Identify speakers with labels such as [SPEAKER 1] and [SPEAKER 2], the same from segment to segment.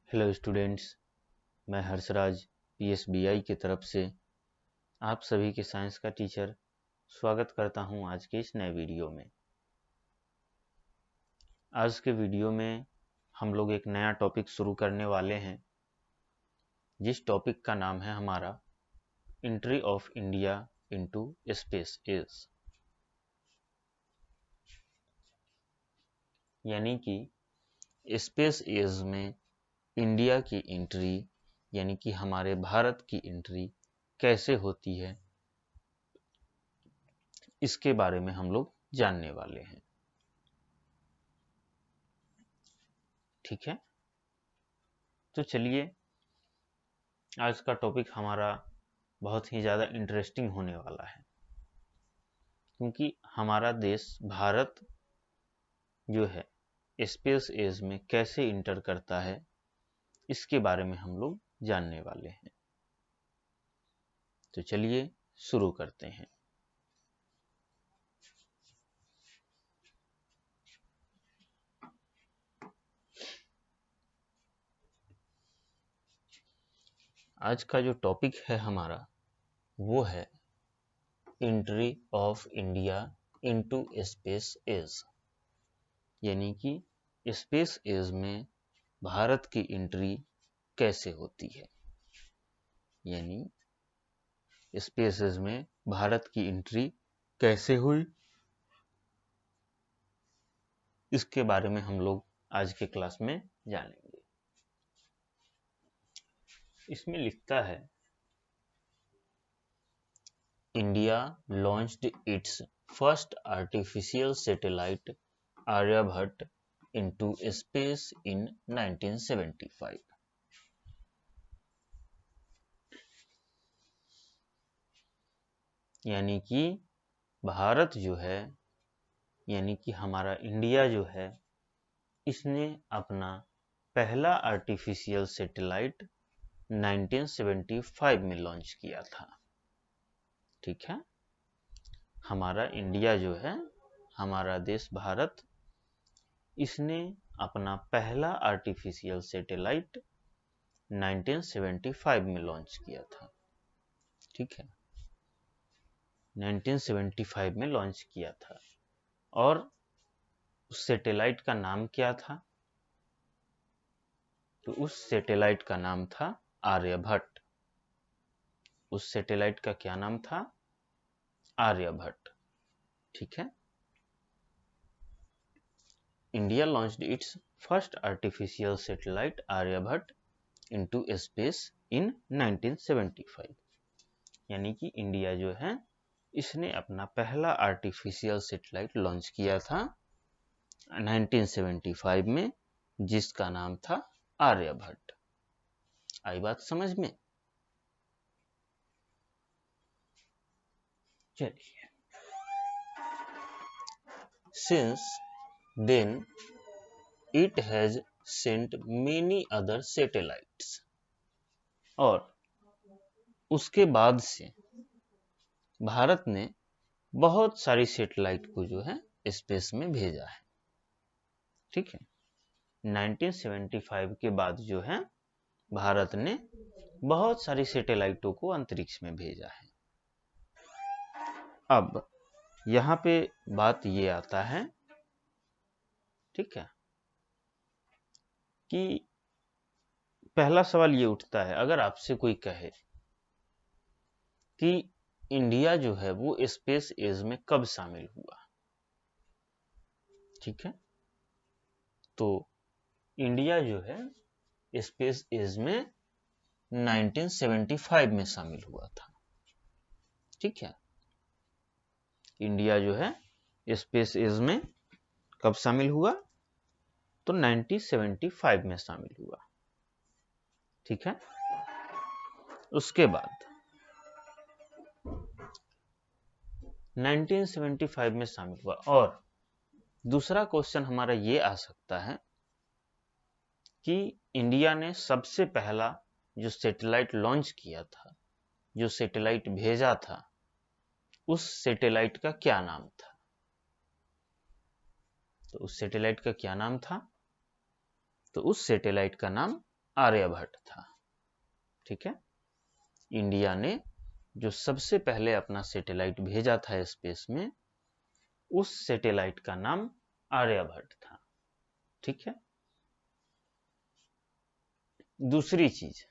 [SPEAKER 1] Hello students, मैं हर्षराज पीएसबीआई की तरफ से आप सभी के साइंस का टीचर स्वागत करता हूं आज के इस नए वीडियो में। आज के वीडियो में हम लोग एक नया टॉपिक शुरू करने वाले हैं, जिस टॉपिक का नाम है हमारा entry of India into space age, यानी कि स्पेस एज में इंडिया की एंट्री यानी कि हमारे भारत की एंट्री कैसे होती है, इसके बारे में हम लोग जानने वाले हैं। ठीक है, तो चलिए आज का टॉपिक हमारा बहुत ही ज़्यादा इंटरेस्टिंग होने वाला है, क्योंकि हमारा देश भारत जो है स्पेस एज में कैसे इंटर करता है, इसके बारे में हम लोग जानने वाले हैं। तो चलिए शुरू करते हैं। आज का जो टॉपिक है हमारा वो है entry of India into space age, यानी कि स्पेस एज में भारत की एंट्री कैसे होती है, यानी स्पेस एज में भारत की एंट्री कैसे हुई, इसके बारे में हम लोग आज के क्लास में जानेंगे। इसमें लिखता है India launched its first artificial satellite Aryabhata into space in 1975। यानी कि भारत जो है, यानी कि हमारा इंडिया जो है, इसने अपना पहला आर्टिफिशियल सैटेलाइट 1975 में लॉन्च किया था। ठीक है, हमारा इंडिया जो है, हमारा देश भारत, इसने अपना पहला आर्टिफिशियल सैटेलाइट 1975 में लॉन्च किया था। ठीक है, 1975 में लॉन्च किया था, और उस सैटेलाइट का नाम क्या था? तो उस सैटेलाइट का नाम था आर्यभट्ट। उस सैटेलाइट का क्या नाम था? आर्यभट्ट। ठीक है, India launched its first artificial satellite Aryabhata into space in 1975, यानी कि इंडिया जो है, इसने अपना पहला आर्टिफिशियल सैटेलाइट लॉन्च किया था 1975 में, जिसका नाम था आर्यभट्ट। आई बात समझ में? चलिए, since then it has sent many other satellites, और उसके बाद से भारत ने बहुत सारी सैटेलाइट को जो है स्पेस में भेजा है। ठीक है, 1975 के बाद जो है भारत ने बहुत सारी सैटेलाइटों को अंतरिक्ष में भेजा है। अब यहाँ पे बात ये आता है, ठीक है, कि पहला सवाल ये उठता है, अगर आपसे कोई कहे कि इंडिया जो है वो स्पेस एज में कब शामिल हुआ, ठीक है, तो इंडिया जो है स्पेस एज में 1975 में शामिल हुआ था। ठीक है, इंडिया जो है स्पेस एज में कब शामिल हुआ? तो 1975 में शामिल हुआ। ठीक है, उसके बाद 1975 में शामिल हुआ, और दूसरा क्वेश्चन हमारा ये आ सकता है कि इंडिया ने सबसे पहला जो सैटेलाइट लॉन्च किया था, जो सैटेलाइट भेजा था, उस सैटेलाइट का क्या नाम था? तो उस सैटेलाइट का क्या नाम था? तो उस सैटेलाइट का नाम आर्यभट्ट था। ठीक है, इंडिया ने जो सबसे पहले अपना सैटेलाइट भेजा था स्पेस में, उस सैटेलाइट का नाम आर्यभट्ट था। ठीक है, दूसरी चीज,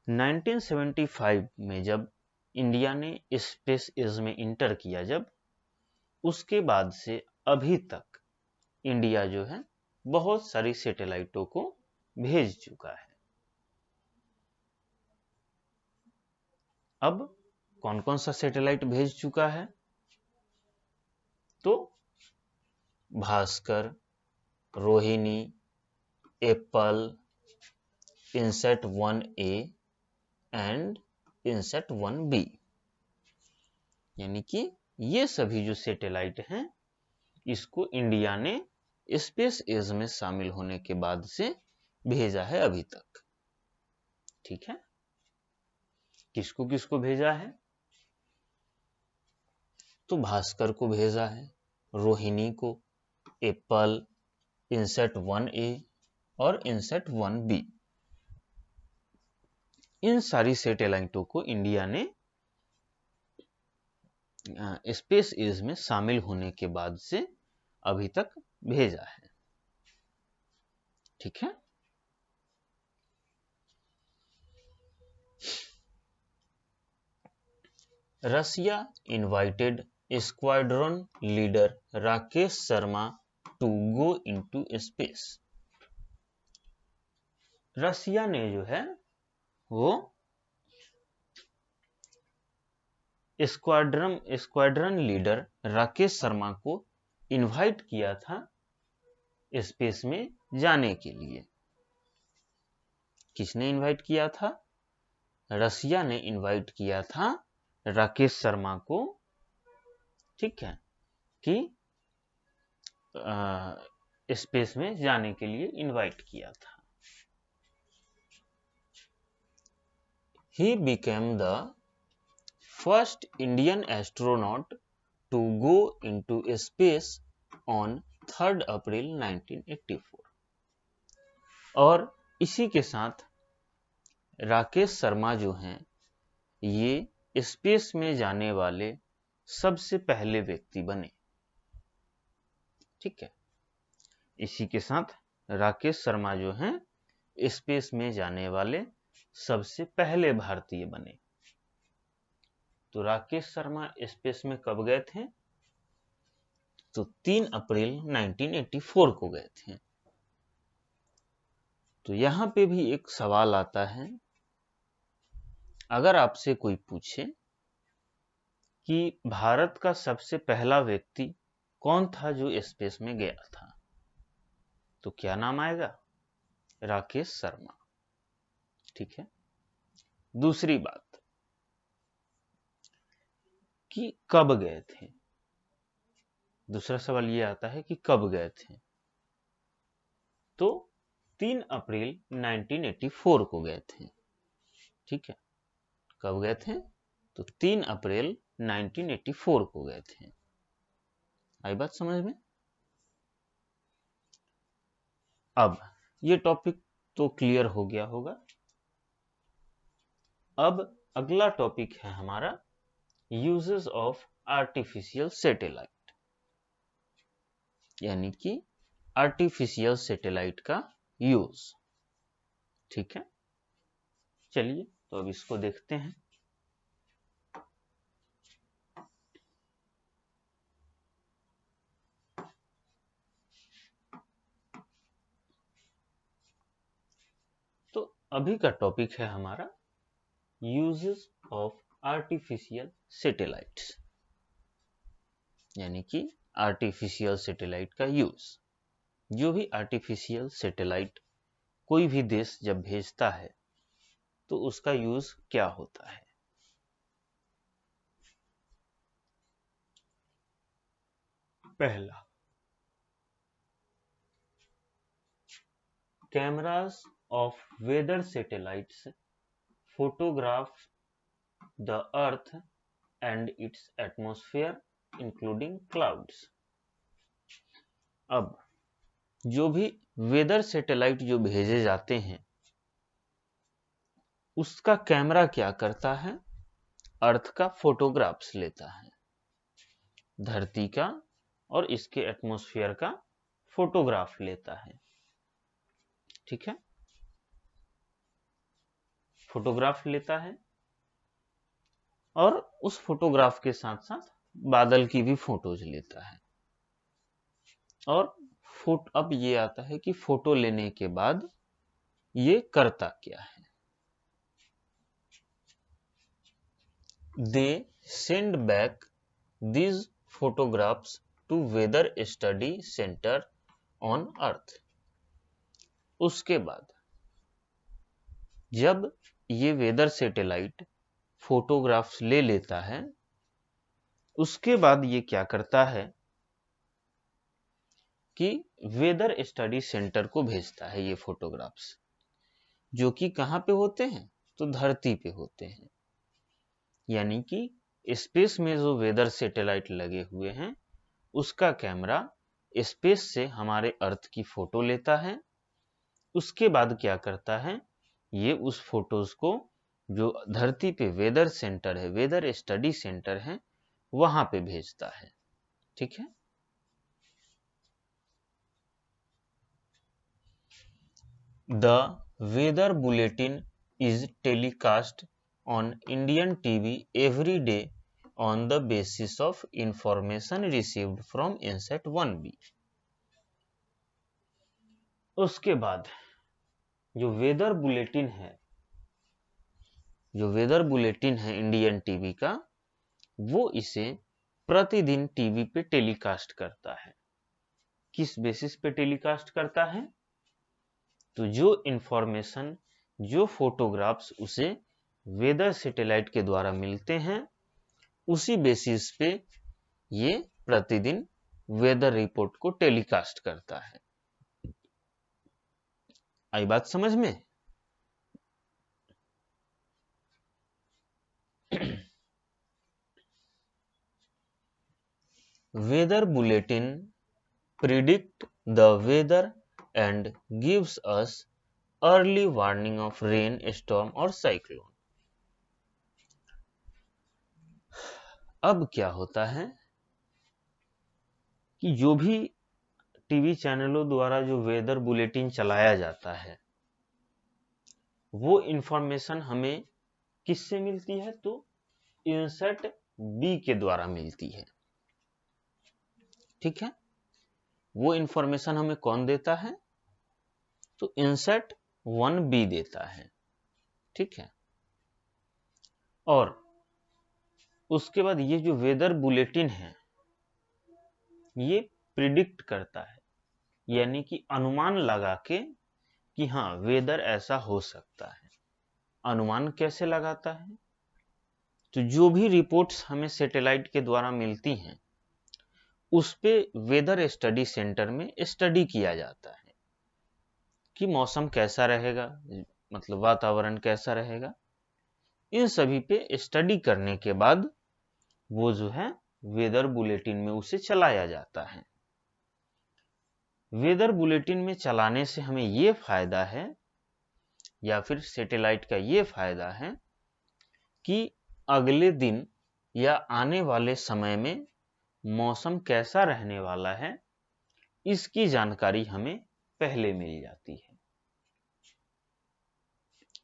[SPEAKER 1] 1975 में जब इंडिया ने स्पेस एज में इंटर किया, जब उसके बाद से अभी तक इंडिया जो है बहुत सारी सैटेलाइटों को भेज चुका है। अब कौन कौन सा सैटेलाइट भेज चुका है? तो Bhaskara, Rohini, Apple, INSAT 1A and INSAT 1B, यानी कि ये सभी जो सैटेलाइट हैं, इसको इंडिया ने स्पेस एज में शामिल होने के बाद से भेजा है अभी तक। ठीक है, किसको किसको भेजा है? तो भास्कर को भेजा है, रोहिणी को, एप्पल, इनसेट 1A और इनसेट 1B, इन सारी सैटेलाइटों को इंडिया ने स्पेस एज में शामिल होने के बाद से अभी तक भेजा है। ठीक है, Russia invited squadron leader Rakesh Sharma to go into space. Russia ने जो है वो स्क्वाड्रन लीडर राकेश शर्मा को इनवाइट किया था स्पेस में जाने के लिए। किसने इनवाइट किया था? रसिया ने इनवाइट किया था राकेश शर्मा को, ठीक है, कि स्पेस में जाने के लिए इनवाइट किया था। He became the first Indian astronaut to go into space on 3rd अप्रैल 1984। और इसी के साथ राकेश शर्मा जो हैं, ये स्पेस में जाने वाले सबसे पहले व्यक्ति बने। ठीक है, इसी के साथ राकेश शर्मा जो हैं स्पेस में जाने वाले सबसे पहले भारतीय बने। तो राकेश शर्मा स्पेस में कब गए थे? तो 3 अप्रैल 1984 को गए थे। तो यहां पे भी एक सवाल आता है, अगर आपसे कोई पूछे कि भारत का सबसे पहला व्यक्ति कौन था जो स्पेस में गया था, तो क्या नाम आएगा? राकेश शर्मा। ठीक है, दूसरी बात कि कब गए थे। दूसरा सवाल ये आता है कि कब गए थे, तो 3 अप्रैल 1984 को गए थे। ठीक है, कब गए थे? तो 3 अप्रैल 1984 को गए थे। आई बात समझ में? अब ये टॉपिक तो क्लियर हो गया होगा। अब अगला टॉपिक है हमारा यूजेस ऑफ आर्टिफिशियल सैटेलाइट, यानी कि आर्टिफिशियल सैटेलाइट का यूज। ठीक है, चलिए तो अब इसको देखते हैं। तो अभी का टॉपिक है हमारा यूजेस ऑफ आर्टिफिशियल सैटेलाइट्स, यानी कि आर्टिफिशियल सैटेलाइट का यूज। जो भी आर्टिफिशियल सैटेलाइट कोई भी देश जब भेजता है तो उसका यूज क्या होता है। पहला, cameras of weather satellites photograph the earth and its atmosphere including clouds। अब जो भी वेदर सैटेलाइट जो भेजे जाते हैं उसका कैमरा क्या करता है, अर्थ का फोटोग्राफ्स लेता है, धरती का और इसके एटमॉस्फेयर का फोटोग्राफ लेता है। ठीक है, फोटोग्राफ लेता है और उस फोटोग्राफ के साथ साथ बादल की भी फोटोज लेता है। और अब ये आता है कि फोटो लेने के बाद ये करता क्या है। They send back these photographs to weather study center on earth। उसके बाद जब ये वेदर सैटेलाइट फोटोग्राफ्स ले लेता है, उसके बाद ये क्या करता है कि वेदर स्टडी सेंटर को भेजता है ये फोटोग्राफ्स, जो कि कहां पे होते हैं, तो धरती पे होते हैं। यानी कि स्पेस में जो वेदर सैटेलाइट लगे हुए हैं उसका कैमरा स्पेस से हमारे अर्थ की फोटो लेता है। उसके बाद क्या करता है, ये उस फोटोज को जो धरती पे वेदर सेंटर है, वेदर स्टडी सेंटर है, वहां पे भेजता है। ठीक है, the weather bulletin is telecast on Indian TV every day on the basis of information received from INSAT 1B। उसके बाद जो वेदर बुलेटिन है इंडियन टीवी का, वो इसे प्रतिदिन टीवी पे टेलीकास्ट करता है। किस बेसिस पे टेलीकास्ट करता है, तो जो इंफॉर्मेशन, जो फोटोग्राफ्स उसे वेदर सैटेलाइट के द्वारा मिलते हैं, उसी बेसिस पे ये प्रतिदिन वेदर रिपोर्ट को टेलीकास्ट करता है। आई बात समझ में? Weather bulletin predict the weather and gives us early warning of rain, storm और cyclone। अब क्या होता है कि जो भी टीवी चैनलों द्वारा जो वेदर बुलेटिन चलाया जाता है, वो इंफॉर्मेशन हमें किससे मिलती है, तो इनसेट बी के द्वारा मिलती है। ठीक है, वो इंफॉर्मेशन हमें कौन देता है, तो इनसेट 1B देता है। ठीक है, और उसके बाद ये जो वेदर बुलेटिन है ये प्रिडिक्ट करता है, यानी कि अनुमान लगा के कि हाँ वेदर ऐसा हो सकता है। अनुमान कैसे लगाता है, तो जो भी रिपोर्ट्स हमें सैटेलाइट के द्वारा मिलती हैं उस पे वेदर स्टडी सेंटर में स्टडी किया जाता है कि मौसम कैसा रहेगा, मतलब वातावरण कैसा रहेगा। इन सभी पे स्टडी करने के बाद वो जो है वेदर बुलेटिन में उसे चलाया जाता है। वेदर बुलेटिन में चलाने से हमें ये फायदा है, या फिर सैटेलाइट का ये फायदा है कि अगले दिन या आने वाले समय में मौसम कैसा रहने वाला है इसकी जानकारी हमें पहले मिल जाती है।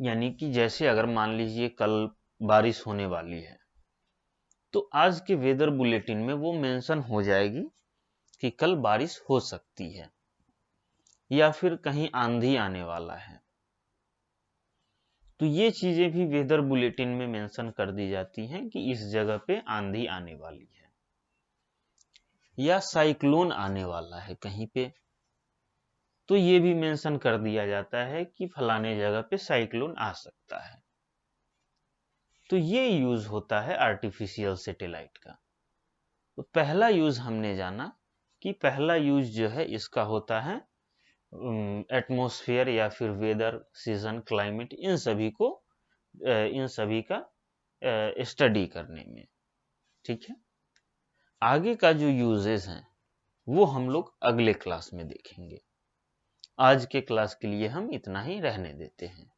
[SPEAKER 1] यानी कि जैसे अगर मान लीजिए कल बारिश होने वाली है, तो आज के वेदर बुलेटिन में वो मेंशन हो जाएगी कि कल बारिश हो सकती है या फिर कहीं आंधी आने वाला है। तो ये चीजें भी वेदर बुलेटिन में मेंशन कर दी जाती हैं कि इस जगह पे आंधी आने वाली है या साइक्लोन आने वाला है कहीं पे, तो ये भी मेंशन कर दिया जाता है कि फलाने जगह पे साइक्लोन आ सकता है। तो ये यूज होता है आर्टिफिशियल सैटेलाइट का। तो पहला यूज हमने जाना कि पहला यूज जो है इसका होता है एटमॉस्फेयर या फिर वेदर, सीजन, क्लाइमेट, इन सभी का स्टडी करने में। ठीक है, आगे का जो यूजेस हैं वो हम लोग अगले क्लास में देखेंगे। आज के क्लास के लिए हम इतना ही रहने देते हैं।